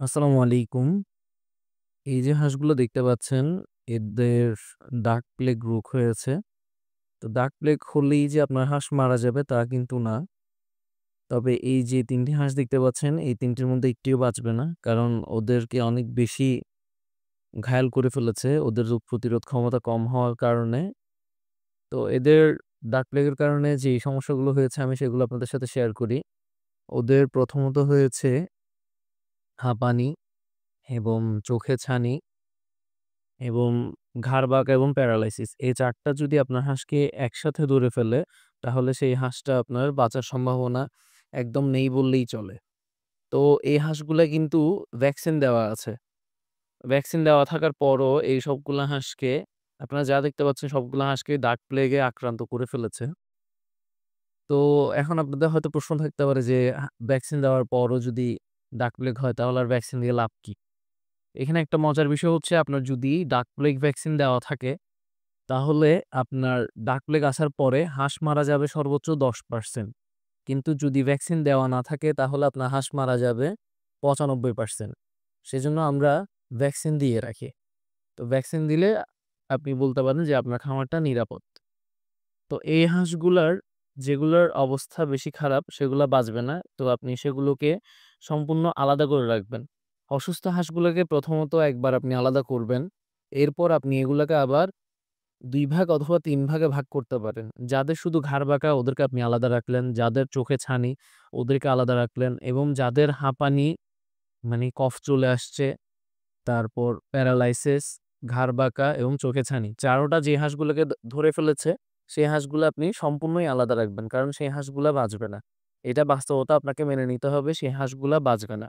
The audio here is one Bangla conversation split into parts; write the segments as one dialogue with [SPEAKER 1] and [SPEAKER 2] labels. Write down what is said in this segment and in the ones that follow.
[SPEAKER 1] আসসালামু আলাইকুম। এই যে হাঁসগুলো দেখতে পাচ্ছেন, এদের ডাক প্লেগ রোগ হয়েছে। তো ডাক প্লেগ হলেই যে আপনার হাঁস মারা যাবে তা কিন্তু না। তবে এই যে ৩ টি হাঁস দেখতে পাচ্ছেন, এই ৩ টির মধ্যে একটিও বাঁচবে না। কারণ ওদেরকে অনেক বেশি ঘায়েল করে ফেলেছে ওদের রোগ প্রতিরোধ ক্ষমতা কম হওয়ার কারণে। তো এদের ডাক প্লেগের কারণে যেই সমস্যাগুলো হয়েছে আমি সেগুলো আপনাদের সাথে শেয়ার করি। ওদের প্রথমত হয়েছে হাঁপানি এবং চোখে ছানি এবং ঘাড় বাঁকা এবং প্যারালাইসিস। এই ৪ টা যদি আপনার হাঁসকে একসাথে ধরে ফেলে, তাহলে সেই হাঁসটা আপনার বাঁচার সম্ভাবনা একদম নেই বললেই চলে। তো এই হাঁসগুলা কিন্তু ভ্যাকসিন দেওয়া আছে। ভ্যাকসিন দেওয়া থাকার পরও এই সবগুলা হাঁসকে আপনারা যা দেখতে পাচ্ছেন সবগুলা হাঁসকে ডাক প্লেগে আক্রান্ত করে ফেলেছে। তো এখন আপনাদের হয়তো প্রশ্ন থাকতে পারে যে ভ্যাকসিন দেওয়ার পরও যদি ডাক প্লেগ হয় তাহলে আর ভ্যাকসিন দিয়ে লাভ কি? এখানে একটা মজার বিষয় হচ্ছে আপনার যদি ডাক প্লেগ ভ্যাকসিন দেওয়া থাকে তাহলে আপনার ডাক প্লেগ আসার পরে হাঁস মারা যাবে সর্বোচ্চ 10%। কিন্তু যদি ভ্যাকসিন দেওয়া না থাকে তাহলে আপনার হাঁস মারা যাবে 95%। সেজন্য আমরা ভ্যাকসিন দিয়ে রাখি। তো ভ্যাকসিন দিলে আপনি বলতে পারেন যে আপনার খামারটা নিরাপদ। তো এই হাঁসগুলার যেগুলোর অবস্থা বেশি খারাপ সেগুলা বাঁচবে না। তো আপনি সেগুলোকে সম্পূর্ণ আলাদা করে রাখবেন। অসুস্থ হাঁসগুলোকে প্রথমত একবার আপনি আলাদা করবেন। এরপর আপনি এগুলাকে আবার ২ ভাগ অথবা ৩ ভাগে ভাগ করতে পারেন। যাদের শুধু ঘাড় বাঁকা ওদেরকে আপনি আলাদা রাখলেন, যাদের চোখে ছানি ওদেরকে আলাদা রাখলেন এবং যাদের হাঁপানি মানে কফ চলে আসছে, তারপর প্যারালাইসিস, ঘাড় বাঁকা এবং চোখে ছানি ৪ টা যে হাঁসগুলোকে ধরে ফেলেছে, সেই হাঁসগুলো আপনি সম্পূর্ণই আলাদা রাখবেন। কারণ সেই হাঁসগুলা বাঁচবে না। এটা বাস্তবতা আপনাকে মেনে নিতে হবে সেই হাঁসগুলা বাঁচবে না।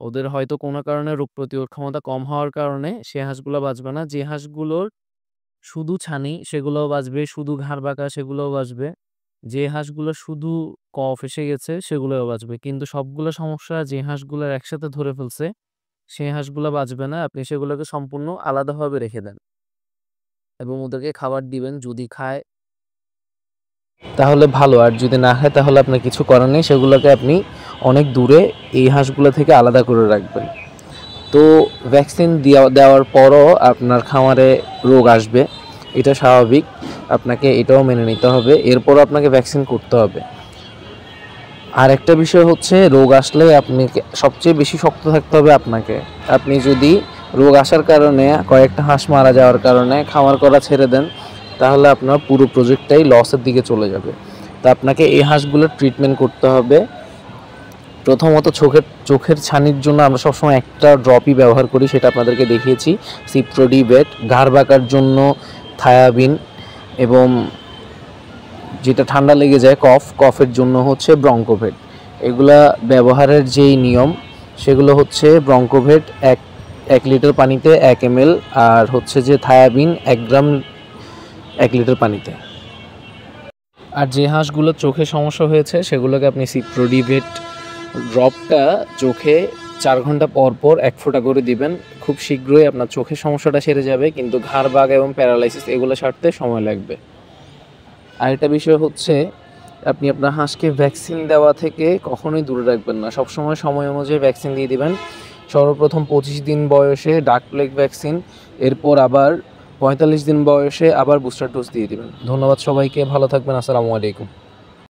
[SPEAKER 1] ওদের হয়তো কোনো কারণে রোগ প্রতিরোধ ক্ষমতা কম হওয়ার কারণে সে হাঁসগুলা বাঁচবে না। যে হাঁসগুলোর শুধু ছানি সেগুলোও বাঁচবে, শুধু ঘাড় বাঁকা সেগুলোও বাঁচবে। যে হাঁসগুলো শুধু কফ এসে গেছে সেগুলোও বাঁচবে। কিন্তু সবগুলো সমস্যা যে হাঁসগুলার একসাথে ধরে ফেলছে, সেই হাঁসগুলা বাঁচবে না। আপনি সেগুলোকে সম্পূর্ণ আলাদাভাবে রেখে দেন এবং ওদেরকে খাবার দিবেন। যদি খায় তাহলে ভালো, আর যদি না খায় তাহলে আপনার কিছু করার নেই। সেগুলোকে আপনি অনেক দূরে এই হাঁসগুলো থেকে আলাদা করে রাখবেন। তো ভ্যাকসিন দেওয়ার পরও আপনার খামারে রোগ আসবে, এটা স্বাভাবিক। আপনাকে এটাও মেনে নিতে হবে। এরপরও আপনাকে ভ্যাকসিন করতে হবে। আর একটা বিষয় হচ্ছে রোগ আসলে আপনি সবচেয়ে বেশি শক্ত থাকতে হবে আপনাকে। আপনি যদি রোগ আসার কারণে কয়েকটা হাঁস মারা যাওয়ার কারণে খামার করা ছেড়ে দেন, তাহলে আপনার পুরো প্রজেক্টটাই লসের দিকে চলে যাবে। তো আপনাকে এই হাঁসগুলোর ট্রিটমেন্ট করতে হবে। প্রথমত চোখের ছানির জন্য আমরা সবসময় একটা ড্রপই ব্যবহার করি, সেটা আপনাদেরকে দেখিয়েছি, সিপ্রোডিবেট। ঘাড় বাঁকার জন্য থায়াবিন, এবং যেটা ঠান্ডা লেগে যায় কফের জন্য হচ্ছে ব্রঙ্কোভেট। এগুলা ব্যবহারের যেই নিয়ম সেগুলো হচ্ছে ব্রঙ্কোভেট ১ লিটার পানিতে ১ ml, আর হচ্ছে যে থায়াবিন ১ গ্রাম ১ লিটার পানিতে। আর যে হাঁসগুলোর চোখে সমস্যা হয়েছে সেগুলোকে আপনি সিপ্রোডিবেট ড্রপটা চোখে ৪ ঘন্টা পর পর ১ ফোঁটা করে দিবেন। খুব শীঘ্রই আপনার চোখের সমস্যাটা সেরে যাবে, কিন্তু ঘাড় বাঁকা এবং প্যারালাইসিস এগুলো সারতে সময় লাগবে। আরেকটা বিষয় হচ্ছে আপনি আপনার হাঁসকে ভ্যাকসিন দেওয়া থেকে কখনোই দূরে রাখবেন না। সবসময় সময় অনুযায়ী ভ্যাকসিন দিয়ে দিবেন। সর্বপ্রথম ২৫ দিন বয়সে ডাক প্লেগ ভ্যাকসিন, এরপর আবার ৪৫ দিন বয়সে আবার বুস্টার ডোজ দিয়ে দিবেন। ধন্যবাদ সবাইকে, ভালো থাকবেন। আসসালামু আলাইকুম।